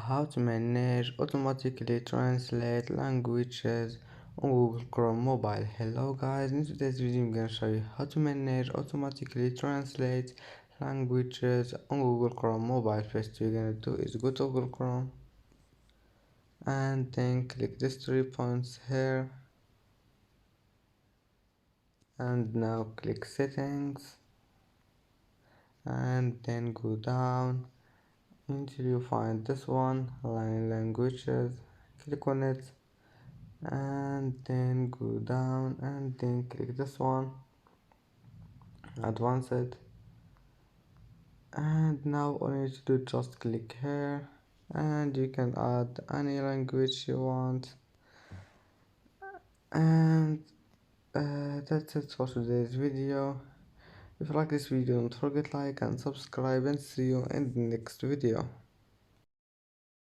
How to manage automatically translate languages on Google Chrome mobile. Hello guys, in today's video I'm gonna show you how to manage automatically translate languages on Google Chrome mobile. First you're gonna do is go to Google Chrome and then click these 3 points here and now click settings and then go down until you find this one, line languages. Click on it and then go down and then click this one, advanced, and now all you need to do just click here and you can add any language you want. And that's it for today's video. If you like this video, don't forget like and subscribe, and see you in the next video.